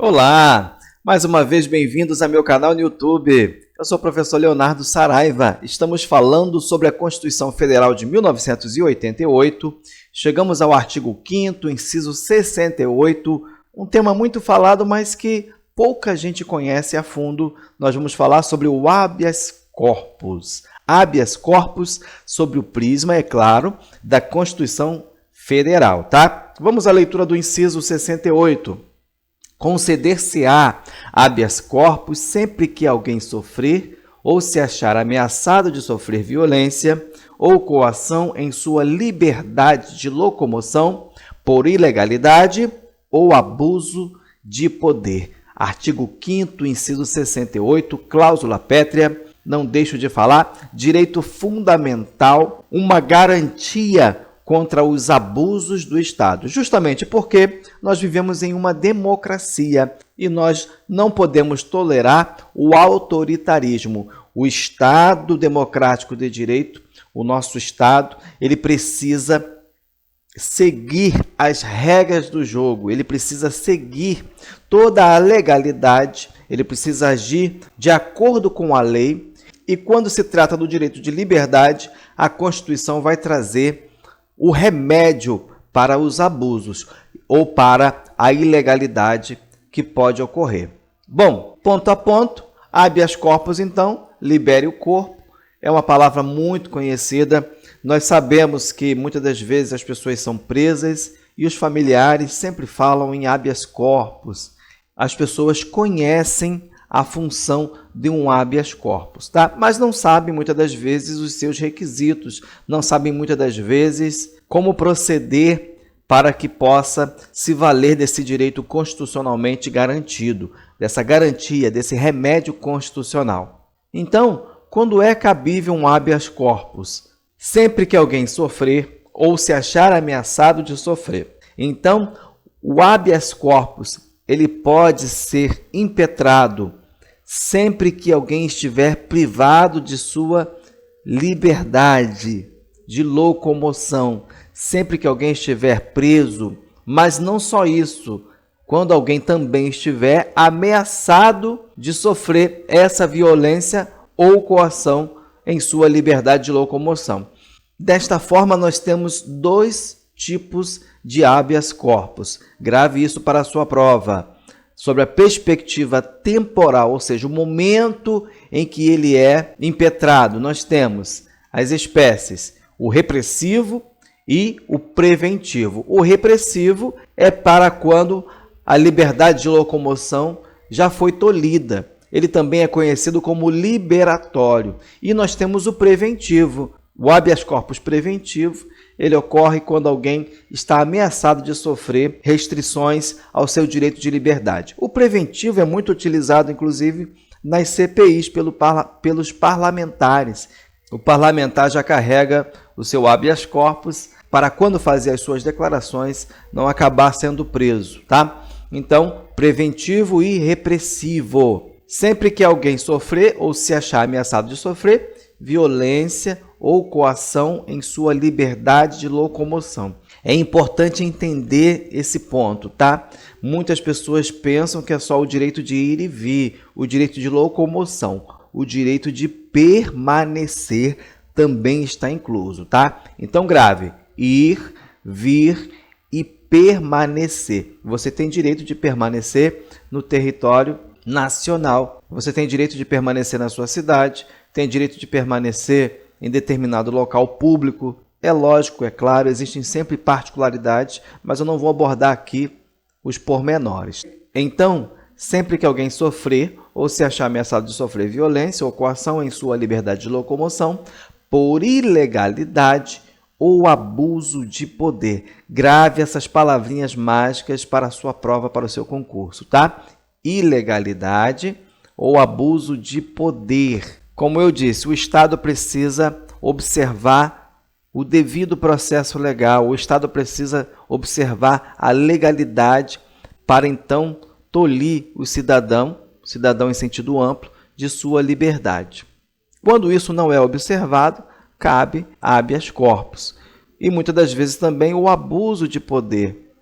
Olá! Mais uma vez bem-vindos ao meu canal no YouTube. Eu sou o professor Leonardo Saraiva. Estamos falando sobre a Constituição Federal de 1988. Chegamos ao artigo 5º, inciso 68, um tema muito falado, mas que pouca gente conhece a fundo. Nós vamos falar sobre o habeas corpus. Habeas corpus sobre o prisma, é claro, da Constituição Federal, tá? Vamos à leitura do inciso 68. Conceder-se-á habeas corpus sempre que alguém sofrer ou se achar ameaçado de sofrer violência ou coação em sua liberdade de locomoção por ilegalidade ou abuso de poder. Artigo 5º, inciso 68, cláusula pétrea, não deixo de falar, direito fundamental, uma garantia contra os abusos do Estado, justamente porque nós vivemos em uma democracia e nós não podemos tolerar o autoritarismo. O Estado democrático de direito, o nosso Estado, ele precisa seguir as regras do jogo, ele precisa seguir toda a legalidade, ele precisa agir de acordo com a lei e quando se trata do direito de liberdade, a Constituição vai trazer o remédio para os abusos ou para a ilegalidade que pode ocorrer. Bom, ponto a ponto, habeas corpus, então, libere o corpo, é uma palavra muito conhecida. Nós sabemos que muitas das vezes as pessoas são presas e os familiares sempre falam em habeas corpus. As pessoas conhecem a função de um habeas corpus, tá? Mas não sabem muitas das vezes os seus requisitos, não sabem muitas das vezes como proceder para que possa se valer desse direito constitucionalmente garantido, dessa garantia, desse remédio constitucional. Então, quando é cabível um habeas corpus? Sempre que alguém sofrer ou se achar ameaçado de sofrer. Então, o habeas corpus, ele pode ser impetrado sempre que alguém estiver privado de sua liberdade de locomoção, sempre que alguém estiver preso, mas não só isso, quando alguém também estiver ameaçado de sofrer essa violência ou coação em sua liberdade de locomoção. Desta forma, nós temos dois tipos de habeas corpus. Grave isso para a sua prova. Sobre a perspectiva temporal, ou seja, o momento em que ele é impetrado, nós temos as espécies, o repressivo e o preventivo. O repressivo é para quando a liberdade de locomoção já foi tolhida. Ele também é conhecido como liberatório. E nós temos o preventivo. O habeas corpus preventivo, ele ocorre quando alguém está ameaçado de sofrer restrições ao seu direito de liberdade. O preventivo é muito utilizado, inclusive, nas CPIs pelos parlamentares. O parlamentar já carrega o seu habeas corpus para, quando fazer as suas declarações, não acabar sendo preso, tá? Então, preventivo e repressivo. Sempre que alguém sofrer ou se achar ameaçado de sofrer violência ou coação em sua liberdade de locomoção. É importante entender esse ponto, tá? Muitas pessoas pensam que é só o direito de ir e vir, o direito de locomoção. O direito de permanecer também está incluso, tá? Então, grave: ir, vir e permanecer. Você tem direito de permanecer no território nacional. Você tem direito de permanecer na sua cidade, tem direito de permanecer em determinado local público. É lógico, é claro, existem sempre particularidades, mas eu não vou abordar aqui os pormenores. Então, sempre que alguém sofrer ou se achar ameaçado de sofrer violência ou coação em sua liberdade de locomoção por ilegalidade ou abuso de poder. Grave essas palavrinhas mágicas para a sua prova, para o seu concurso, tá? Ilegalidade ou abuso de poder. Como eu disse, o Estado precisa observar o devido processo legal, o Estado precisa observar a legalidade para então tolir o cidadão em sentido amplo, de sua liberdade. Quando isso não é observado, cabe habeas corpus. E muitas das vezes também o abuso de poder.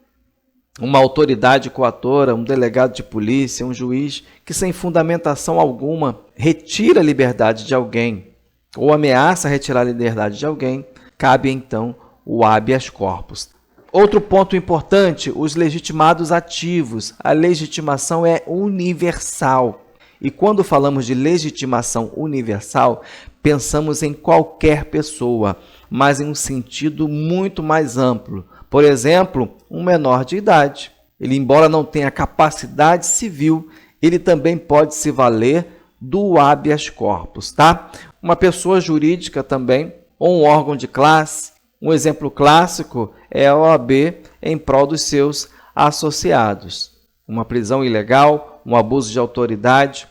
uma autoridade coatora, um delegado de polícia, um juiz, que sem fundamentação alguma retira a liberdade de alguém ou ameaça retirar a liberdade de alguém, cabe então o habeas corpus. Outro ponto importante, os legitimados ativos. A legitimação é universal. E quando falamos de legitimação universal, pensamos em qualquer pessoa, mas em um sentido muito mais amplo. Por exemplo, um menor de idade. Ele, embora não tenha capacidade civil, ele também pode se valer do habeas corpus, tá? Uma pessoa jurídica também, ou um órgão de classe. Um exemplo clássico é a OAB em prol dos seus associados. Uma prisão ilegal, um abuso de autoridade,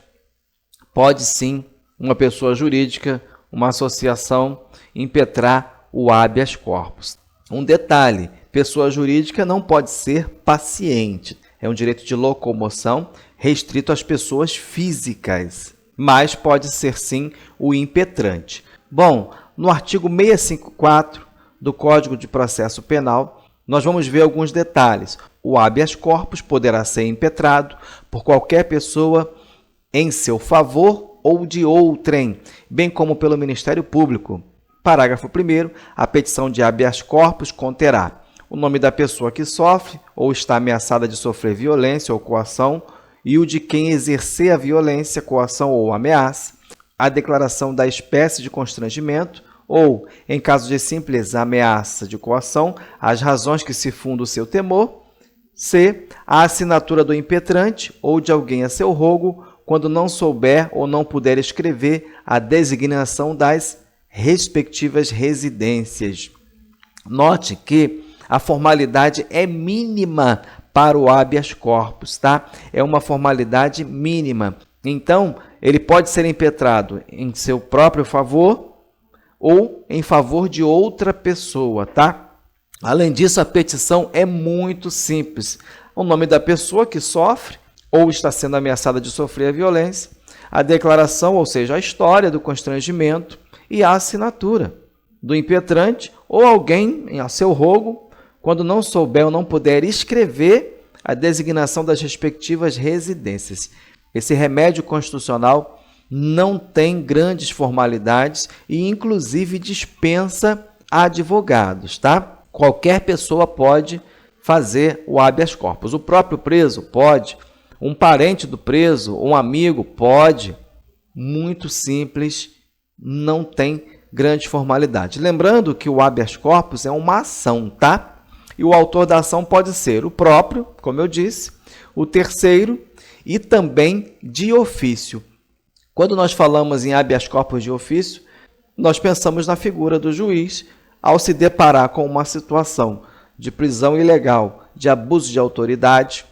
pode sim uma pessoa jurídica, uma associação, impetrar o habeas corpus. Um detalhe, pessoa jurídica não pode ser paciente. É um direito de locomoção restrito às pessoas físicas, mas pode ser sim o impetrante. Bom, no artigo 654 do Código de Processo Penal, nós vamos ver alguns detalhes. O habeas corpus poderá ser impetrado por qualquer pessoa em seu favor ou de outrem, bem como pelo Ministério Público. Parágrafo 1º, a petição de habeas corpus conterá o nome da pessoa que sofre ou está ameaçada de sofrer violência ou coação e o de quem exercer a violência, coação ou ameaça, a declaração da espécie de constrangimento ou, em caso de simples ameaça de coação, as razões que se funda o seu temor. C. A assinatura do impetrante ou de alguém a seu rogo, quando não souber ou não puder escrever a designação das respectivas residências. Note que a formalidade é mínima para o habeas corpus, tá? É uma formalidade mínima. Então, ele pode ser impetrado em seu próprio favor ou em favor de outra pessoa, tá? Além disso, a petição é muito simples. O nome da pessoa que sofre ou está sendo ameaçada de sofrer a violência, a declaração, ou seja, a história do constrangimento e a assinatura do impetrante ou alguém a seu rogo, quando não souber ou não puder escrever a designação das respectivas residências. Esse remédio constitucional não tem grandes formalidades e, inclusive, dispensa advogados, tá? Qualquer pessoa pode fazer o habeas corpus. O próprio preso pode, um parente do preso, um amigo pode. Muito simples, não tem grande formalidade. Lembrando que o habeas corpus é uma ação, tá? E o autor da ação pode ser o próprio, como eu disse, o terceiro e também de ofício. Quando nós falamos em habeas corpus de ofício, nós pensamos na figura do juiz ao se deparar com uma situação de prisão ilegal, de abuso de autoridade,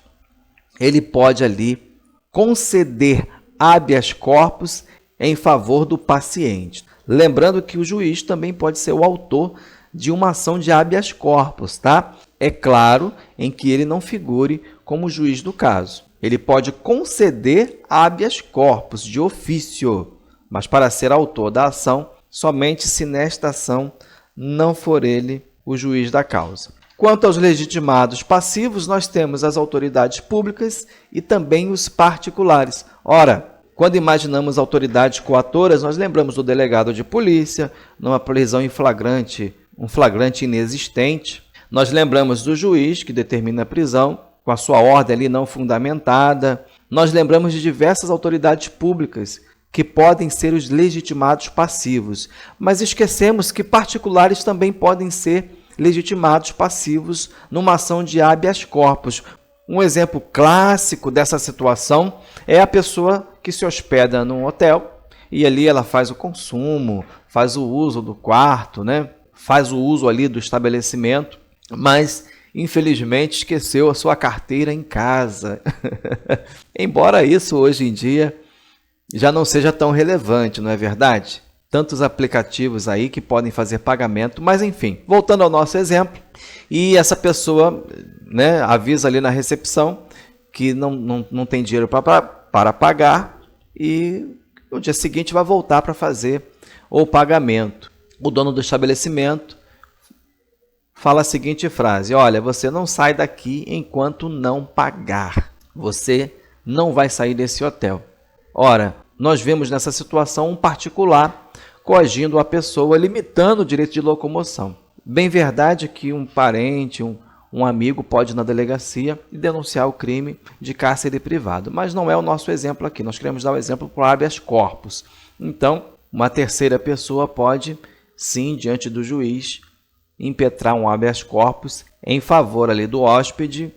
ele pode ali conceder habeas corpus em favor do paciente. Lembrando que o juiz também pode ser o autor de uma ação de habeas corpus, tá? É claro em que ele não figure como juiz do caso. Ele pode conceder habeas corpus de ofício, mas para ser autor da ação, somente se nesta ação não for ele o juiz da causa. Quanto aos legitimados passivos, nós temos as autoridades públicas e também os particulares. Ora, quando imaginamos autoridades coatoras, nós lembramos do delegado de polícia, numa prisão em flagrante, um flagrante inexistente. Nós lembramos do juiz que determina a prisão, com a sua ordem ali não fundamentada. Nós lembramos de diversas autoridades públicas que podem ser os legitimados passivos, mas esquecemos que particulares também podem ser legitimados passivos numa ação de habeas corpus. Um exemplo clássico dessa situação é a pessoa que se hospeda num hotel e ali ela faz o consumo, faz o uso do quarto, né? Faz o uso ali do estabelecimento, mas infelizmente esqueceu a sua carteira em casa. Embora isso hoje em dia já não seja tão relevante, não é verdade? Tantos aplicativos aí que podem fazer pagamento, mas enfim, voltando ao nosso exemplo, e essa pessoa, né, avisa ali na recepção que não tem dinheiro para pagar e no dia seguinte vai voltar para fazer o pagamento. O dono do estabelecimento fala a seguinte frase: olha, você não sai daqui enquanto não pagar. Você não vai sair desse hotel. Ora, nós vemos nessa situação um particular coagindo a pessoa, limitando o direito de locomoção. Bem verdade que um parente, um amigo pode ir na delegacia e denunciar o crime de cárcere privado, mas não é o nosso exemplo aqui. Nós queremos dar o exemplo para o habeas corpus. Então, uma terceira pessoa pode, sim, diante do juiz, impetrar um habeas corpus em favor ali do hóspede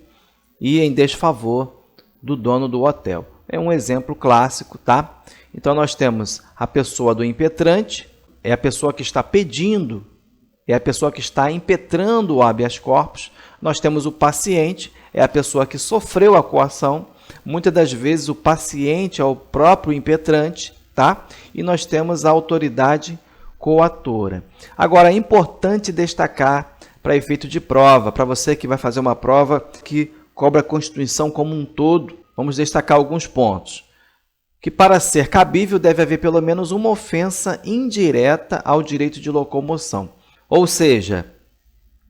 e em desfavor do dono do hotel. É um exemplo clássico, tá? Então, nós temos a pessoa do impetrante, é a pessoa que está pedindo, é a pessoa que está impetrando o habeas corpus. Nós temos o paciente, é a pessoa que sofreu a coação. Muitas das vezes o paciente é o próprio impetrante, tá? E nós temos a autoridade coatora. Agora, é importante destacar para efeito de prova, para você que vai fazer uma prova que cobra a Constituição como um todo, vamos destacar alguns pontos. Que para ser cabível deve haver pelo menos uma ofensa indireta ao direito de locomoção. Ou seja,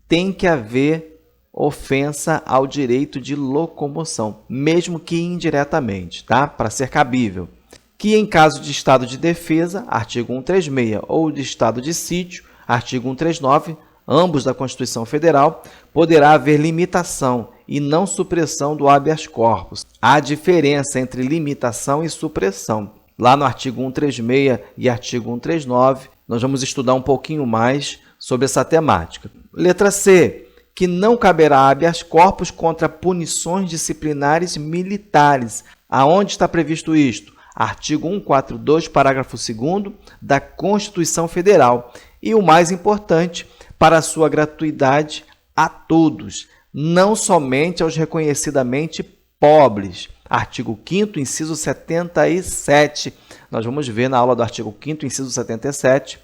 tem que haver ofensa ao direito de locomoção, mesmo que indiretamente, tá? Para ser cabível. Que em caso de estado de defesa, artigo 136, ou de estado de sítio, artigo 139, ambos da Constituição Federal, poderá haver limitação e não supressão do habeas corpus. Há diferença entre limitação e supressão. Lá no artigo 136 e artigo 139, nós vamos estudar um pouquinho mais sobre essa temática. Letra C, que não caberá habeas corpus contra punições disciplinares militares. Aonde está previsto isto? Artigo 142, parágrafo 2º da Constituição Federal. E o mais importante, para a sua gratuidade a todos, não somente aos reconhecidamente pobres. Artigo 5º, inciso 77. Nós vamos ver na aula do artigo 5º, inciso 77,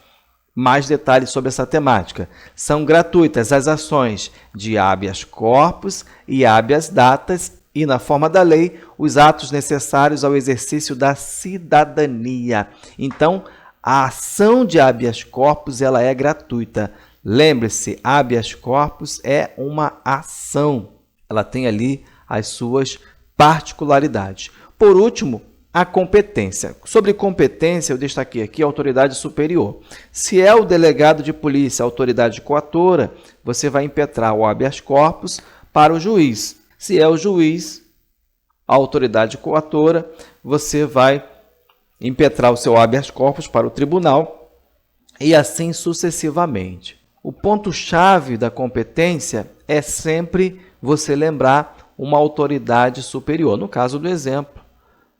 mais detalhes sobre essa temática. São gratuitas as ações de habeas corpus e habeas datas e, na forma da lei, os atos necessários ao exercício da cidadania. Então, a ação de habeas corpus ela é gratuita. Lembre-se, habeas corpus é uma ação. Ela tem ali as suas particularidades. Por último, a competência. Sobre competência, eu destaquei aqui a autoridade superior. Se é o delegado de polícia, a autoridade coatora, você vai impetrar o habeas corpus para o juiz. Se é o juiz, a autoridade coatora, você vai impetrar o seu habeas corpus para o tribunal e assim sucessivamente. O ponto-chave da competência é sempre você lembrar uma autoridade superior. No caso do exemplo.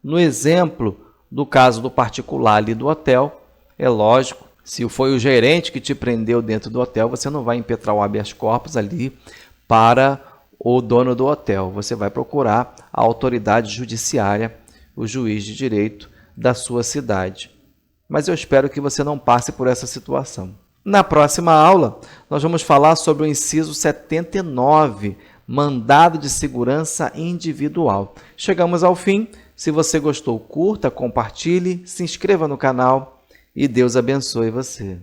No exemplo do caso do particular ali do hotel, é lógico, se foi o gerente que te prendeu dentro do hotel, você não vai impetrar o habeas corpus ali para o dono do hotel. Você vai procurar a autoridade judiciária, o juiz de direito da sua cidade. Mas eu espero que você não passe por essa situação. Na próxima aula, nós vamos falar sobre o inciso 79, mandado de segurança individual. Chegamos ao fim. Se você gostou, curta, compartilhe, se inscreva no canal e Deus abençoe você.